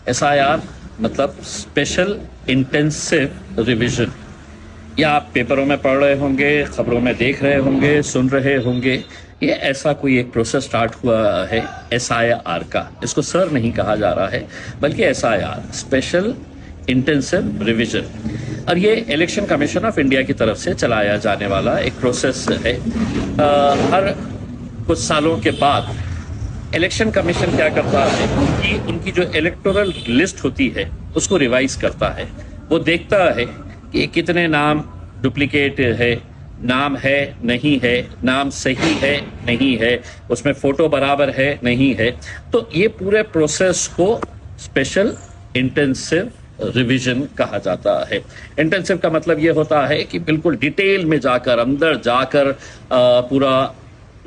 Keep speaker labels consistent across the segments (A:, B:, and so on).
A: SIR मतलब special intensive revision. या आप पेपरों में पढ़ रहे होंगे, खबरों में देख रहे होंगे, सुन रहे होंगे, ये ऐसा कोई एक प्रोसेस स्टार्ट हुआ है SIR का। इसको सर नहीं कहा जा रहा है बल्कि SIR स्पेशल इंटेंसिव रिवीजन। और ये इलेक्शन कमीशन ऑफ इंडिया की तरफ से चलाया जाने वाला एक प्रोसेस है। हर कुछ सालों के बाद इलेक्शन कमीशन क्या करता है कि उनकी जो इलेक्टोरल लिस्ट होती है उसको रिवाइज करता है। वो देखता है कि कितने नाम डुप्लीकेट है, नाम है नहीं है, नाम सही है नहीं है, उसमें फोटो बराबर है नहीं है। तो ये पूरे प्रोसेस को स्पेशल इंटेंसिव रिवीजन कहा जाता है। इंटेंसिव का मतलब ये होता है कि बिल्कुल डिटेल में जाकर, अंदर जाकर पूरा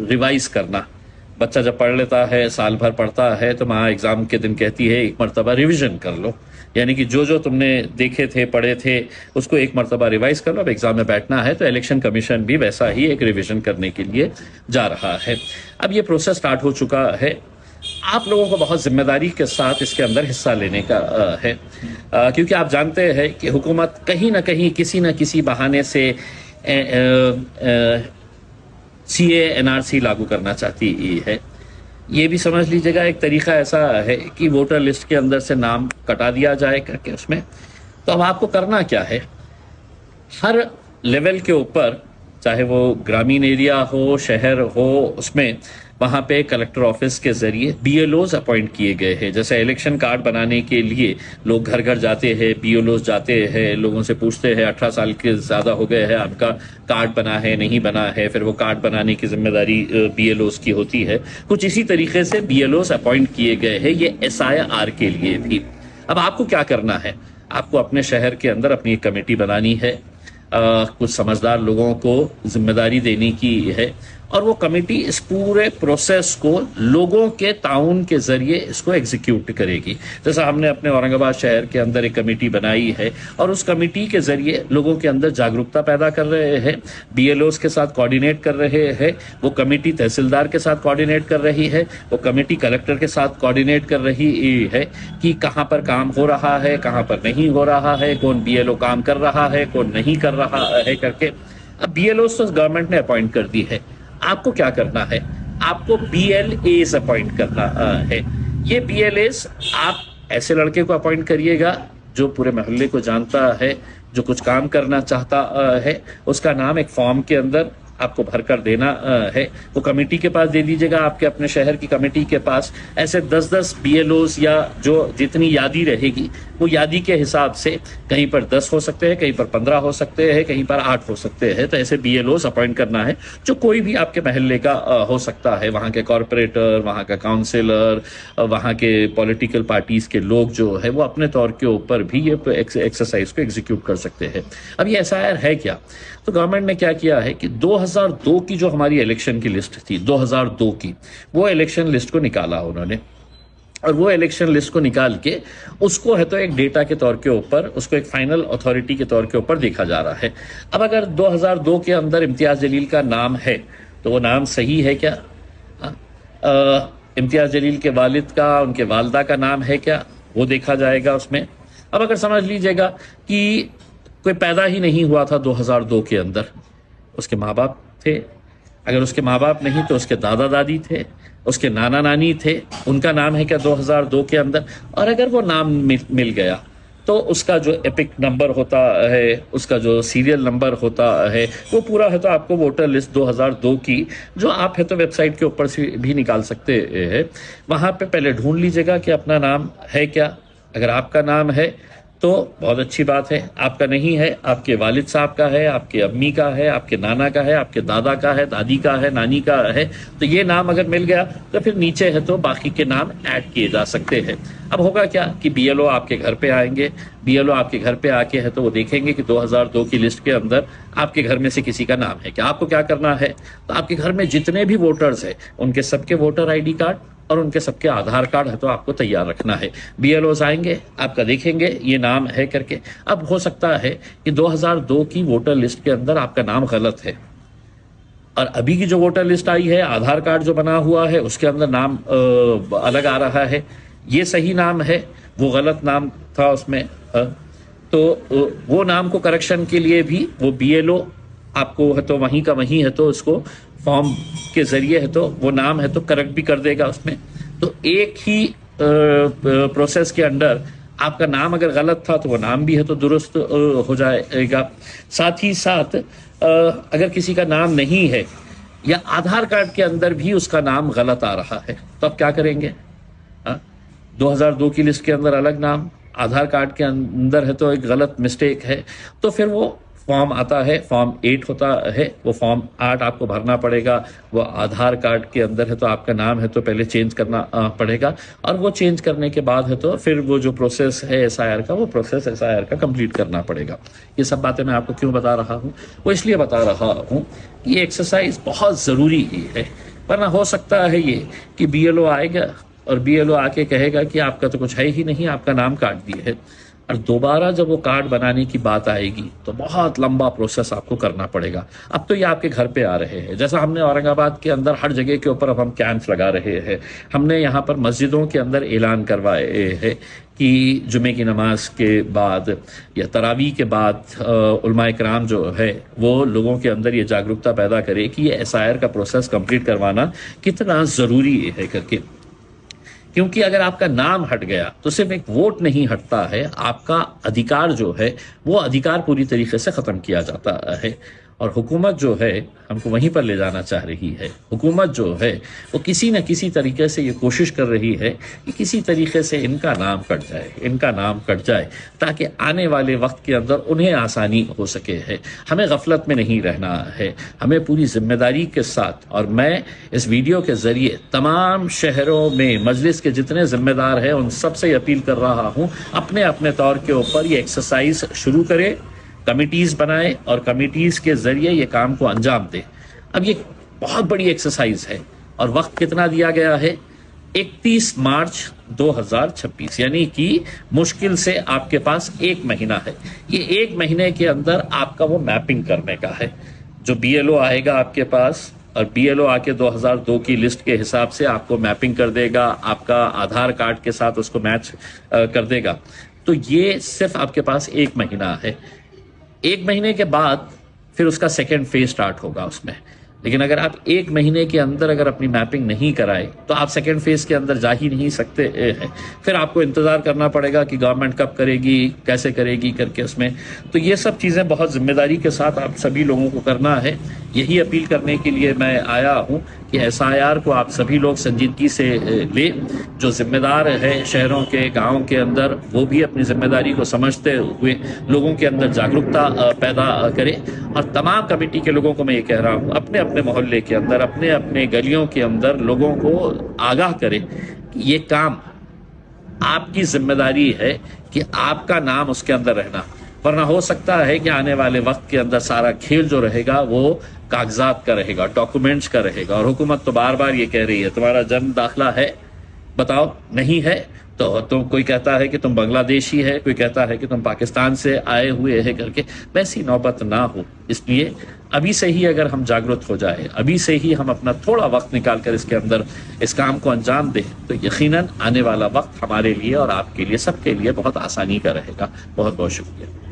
A: रिवाइज करना। बच्चा जब पढ़ लेता है, साल भर पढ़ता है, तो माँ एग्जाम के दिन कहती है एक मर्तबा रिवीजन कर लो, यानी कि जो जो तुमने देखे थे, पढ़े थे, उसको एक मर्तबा रिवाइज कर लो। अब एग्जाम में बैठना है तो इलेक्शन कमीशन भी वैसा ही एक रिवीजन करने के लिए जा रहा है। अब ये प्रोसेस स्टार्ट हो चुका है। आप लोगों को बहुत जिम्मेदारी के साथ इसके अंदर हिस्सा लेने का है, क्योंकि आप जानते हैं कि हुकूमत कहीं ना कहीं किसी न किसी बहाने से CA NRC लागू करना चाहती है। ये भी समझ लीजिएगा एक तरीका ऐसा है कि वोटर लिस्ट के अंदर से नाम कटा दिया जाए करके उसमें। तो अब आपको करना क्या है, हर लेवल के ऊपर, चाहे वो ग्रामीण एरिया हो, शहर हो, उसमें वहाँ पे कलेक्टर ऑफिस के जरिए BLOs अपॉइंट किए गए हैं। जैसे इलेक्शन कार्ड बनाने के लिए लोग घर घर जाते हैं, BLOs जाते हैं, लोगों से पूछते हैं 18 साल के ज़्यादा हो गए हैं, आपका कार्ड बना है नहीं बना है, फिर वो कार्ड बनाने की जिम्मेदारी BLOs की होती है। कुछ इसी तरीके से BLOs अपॉइंट किए गए हैं ये SIR के लिए भी। अब आपको क्या करना है, आपको अपने शहर के अंदर अपनी एक कमेटी बनानी है, कुछ समझदार लोगों को जिम्मेदारी देने की है, और वो कमेटी इस पूरे प्रोसेस को लोगों के ताउन के जरिए इसको एग्जीक्यूट करेगी। जैसा हमने अपने औरंगाबाद शहर के अंदर एक कमेटी बनाई है और उस कमेटी के जरिए लोगों के अंदर जागरूकता पैदा कर रहे हैं, BLOs के साथ कोऑर्डिनेट कर रहे हैं, वो कमेटी तहसीलदार के साथ कोऑर्डिनेट कर रही है, वो कमेटी कलेक्टर के साथ कोऑर्डिनेट कर रही है कि कहाँ पर काम हो रहा है, कहाँ पर नहीं हो रहा है, कौन BLO काम कर रहा है, कौन नहीं कर रहा है करके। अब BLOs तो गवर्नमेंट ने अपॉइंट कर दी है, आपको क्या करना है, आपको BLAs अपॉइंट करना है। ये BLAs आप ऐसे लड़के को अपॉइंट करिएगा जो पूरे मोहल्ले को जानता है, जो कुछ काम करना चाहता है। उसका नाम एक फॉर्म के अंदर आपको भरकर देना है, वो कमेटी के पास दे दीजिएगा, आपके अपने शहर की कमेटी के पास। ऐसे 10-10 BLOs या जो जितनी यादी रहेगी वो यादी के हिसाब से कहीं पर 10 हो सकते हैं, कहीं पर 15 हो सकते हैं, कहीं पर 8 हो सकते हैं। तो ऐसे BLOs अपॉइंट करना है जो कोई भी आपके महल्ले का हो सकता है, वहाँ के कॉरपोरेटर, वहाँ का काउंसिलर, वहाँ के पॉलिटिकल पार्टीज के लोग जो है वो अपने तौर के ऊपर भी ये एक्सरसाइज को एग्जीक्यूट कर सकते हैं। अब ये SIR है क्या, तो गवर्नमेंट ने क्या किया है कि 2002 की जो हमारी इलेक्शन की लिस्ट थी, 2002 की, वो इलेक्शन लिस्ट को निकाला उन्होंने, और वो इलेक्शन लिस्ट को निकाल के उसको है तो एक डेटा के तौर के ऊपर, उसको एक फाइनल अथॉरिटी के तौर के ऊपर देखा जा रहा है। अब अगर 2002 के अंदर इम्तियाज जलील का नाम है तो वो नाम सही है क्या, इम्तियाज जलील के वालिद का, उनके वालदा का नाम है क्या, वो देखा जाएगा उसमें। अब अगर समझ लीजिएगा कि कोई पैदा ही नहीं हुआ था 2002 के अंदर, उसके माँ बाप थे, अगर उसके माँ बाप नहीं तो उसके दादा दादी थे, उसके नाना नानी थे, उनका नाम है क्या 2002 के अंदर। और अगर वो नाम मिल गया तो उसका जो एपिक नंबर होता है, उसका जो सीरियल नंबर होता है, वो पूरा है तो आपको वोटर लिस्ट 2002 की, जो आप है तो वेबसाइट के ऊपर से भी निकाल सकते हैं, वहाँ पे पहले ढूंढ लीजिएगा कि अपना नाम है क्या। अगर आपका नाम है तो बहुत अच्छी बात है, आपका नहीं है, आपके वालिद साहब का है, आपके अम्मी का है, आपके नाना का है, आपके दादा का है, दादी का है, नानी का है, तो ये नाम अगर मिल गया तो फिर नीचे है तो बाकी के नाम ऐड किए जा सकते हैं। अब होगा क्या कि BLO आपके घर पे आएंगे, BLO आपके घर पे आके है तो वो देखेंगे कि 2002 की लिस्ट के अंदर आपके घर में से किसी का नाम है क्या। आपको क्या करना है, तो आपके घर में जितने भी वोटर्स हैं उनके सबके वोटर ID कार्ड और उनके सबके आधार कार्ड है तो आपको तैयार रखना है। BLOs आएंगे, आपका देखेंगे ये नाम है करके। अब हो सकता है कि 2002 की वोटर लिस्ट के अंदर आपका नाम गलत है, اور ابھی کی جو ووٹر لسٹ آئی ہے، آدھار کارڈ جو بنا ہوا ہے اس کے اندر نام الگ آ رہا ہے، یہ صحیح نام ہے، وہ غلط نام تھا اس میں، تو وہ نام کو کریکشن کے لیے بھی وہ بی ایل او آپ کو ہے تو وہیں کا وہیں ہے تو اس کو فارم کے ذریعے ہے تو وہ نام ہے تو کریکٹ بھی کر دے گا اس میں. تو ایک ہی پروسیس کے انڈر آپ کا نام اگر غلط تھا تو وہ نام بھی ہے تو درست ہو جائے گا. ساتھ ہی ساتھ اگر کسی کا نام نہیں ہے یا آدھار کارڈ کے اندر بھی اس کا نام غلط آ رہا ہے تو آپ کیا کریں گے؟ 2002 کی لسٹ کے اندر الگ نام، آدھار کارڈ کے اندر ہے تو ایک غلط مسٹیک ہے، تو پھر وہ فارم آتا ہے، فارم 8 ہوتا ہے، وہ فارم 8 آپ کو بھرنا پڑے گا. وہ آدھار کارڈ کے اندر ہے تو آپ کا نام ہے تو پہلے چینج کرنا پڑے گا، اور وہ چینج کرنے کے بعد ہے تو پھر وہ جو پروسیس ہے ایس آئی آر کا، وہ پروسیس ایس آئی آر کا کمپلیٹ کرنا پڑے گا. یہ سب باتیں میں آپ کو کیوں بتا رہا ہوں؟ وہ اس لیے بتا رہا ہوں کہ یہ ایکسرسائز بہت ضروری ہے، ورنہ ہو سکتا ہے یہ کہ بی ایل او آئے گا اور بی ایل او آ کے کہے گا کہ آپ کا تو کچھ ہے ہی نہیں، آپ کا نام کاٹ دیا ہے، اور دوبارہ جب وہ کارڈ بنانے کی بات آئے گی تو بہت لمبا پروسیس آپ کو کرنا پڑے گا. اب تو یہ آپ کے گھر پہ آ رہے ہیں، جیسا ہم نے اورنگ آباد کے اندر ہر جگہ کے اوپر اب ہم کیمپس لگا رہے ہیں. ہم نے یہاں پر مسجدوں کے اندر اعلان کروائے ہیں کہ جمعے کی نماز کے بعد یا تراویح کے بعد علماء کرام جو ہے وہ لوگوں کے اندر یہ جاگرکتا پیدا کرے کہ یہ ایس آئی آر کا پروسیس کمپلیٹ کروانا کتنا ضروری ہے کر کے. کیونکہ اگر آپ کا نام ہٹ گیا تو صرف ایک ووٹ نہیں ہٹتا ہے، آپ کا ادھیکار جو ہے وہ ادھیکار پوری طریقے سے ختم کیا جاتا ہے. اور حکومت جو ہے ہم کو وہیں پر لے جانا چاہ رہی ہے. حکومت جو ہے وہ کسی نہ کسی طریقے سے یہ کوشش کر رہی ہے کہ کسی طریقے سے ان کا نام کٹ جائے تاکہ آنے والے وقت کے اندر انہیں آسانی ہو سکے ہے. ہمیں غفلت میں نہیں رہنا ہے، ہمیں پوری ذمہ داری کے ساتھ، اور میں اس ویڈیو کے ذریعے تمام شہروں میں مجلس کے جتنے ذمہ دار ہیں ان سب سے اپیل کر رہا ہوں اپنے اپنے طور کے اوپر یہ ایکسرسائز شروع کرے، کمیٹیز بنائے اور کمیٹیز کے ذریعے یہ کام کو انجام دے. اب یہ بہت بڑی ایکسرسائز ہے اور وقت کتنا دیا گیا ہے؟ 31 مارچ 2026، یعنی کہ مشکل سے آپ کے پاس 1 مہینہ ہے. یہ 1 مہینے کے اندر آپ کا وہ میپنگ کرنے کا ہے. جو بی ایل او آئے گا آپ کے پاس اور بی ایل او آ کے 2002 کی لسٹ کے حساب سے آپ کو میپنگ کر دے گا، آپ کا آدھار کارڈ کے ساتھ اس کو میچ کر دے گا. تو یہ صرف آپ کے پاس 1 مہینہ ہے. 1 مہینے کے بعد پھر اس کا سیکنڈ فیز سٹارٹ ہوگا اس میں. لیکن اگر آپ 1 مہینے کے اندر اگر اپنی میپنگ نہیں کرائے تو آپ سیکنڈ فیز کے اندر جا ہی نہیں سکتے ہیں. پھر آپ کو انتظار کرنا پڑے گا کہ گورنمنٹ کب کرے گی، کیسے کرے گی کر کے اس میں. تو یہ سب چیزیں بہت ذمہ داری کے ساتھ آپ سبھی لوگوں کو کرنا ہے. یہی اپیل کرنے کے لیے میں آیا ہوں کہ ایس آئی آر کو آپ سبھی لوگ سنجیدگی سے لیں. جو ذمہ دار ہے شہروں کے، گاؤں کے اندر، وہ بھی اپنی ذمہ داری کو سمجھتے ہوئے لوگوں کے اندر جاگرکتا پیدا کرے. اور تمام کمیٹی کے لوگوں کو میں یہ کہہ رہا ہوں اپنے اپنے محلے کے اندر، اپنے اپنے گلیوں کے اندر لوگوں کو آگاہ کرے کہ یہ کام آپ کی ذمہ داری ہے کہ آپ کا نام اس کے اندر رہنا. ورنہ ہو سکتا ہے کہ آنے والے وقت کے اندر سارا کھیل جو رہے گا وہ کاغذات کا رہے گا، ڈاکومنٹس کا رہے گا. اور حکومت تو بار بار یہ کہہ رہی ہے تمہارا جنم داخلہ ہے، بتاؤ نہیں ہے تو کوئی کہتا ہے کہ تم بنگلہ دیشی ہے، کوئی کہتا ہے کہ تم پاکستان سے آئے ہوئے ہے کر کے. ویسی نوبت نہ ہو، اس لیے ابھی سے ہی اگر ہم جاگرت ہو جائے، ابھی سے ہی ہم اپنا تھوڑا وقت نکال کر اس کے اندر اس کام کو انجام دیں تو یقیناً آنے والا وقت ہمارے لیے اور آپ کے لیے، سب کے لیے بہت آسانی کا رہے گا. بہت بہت شکریہ.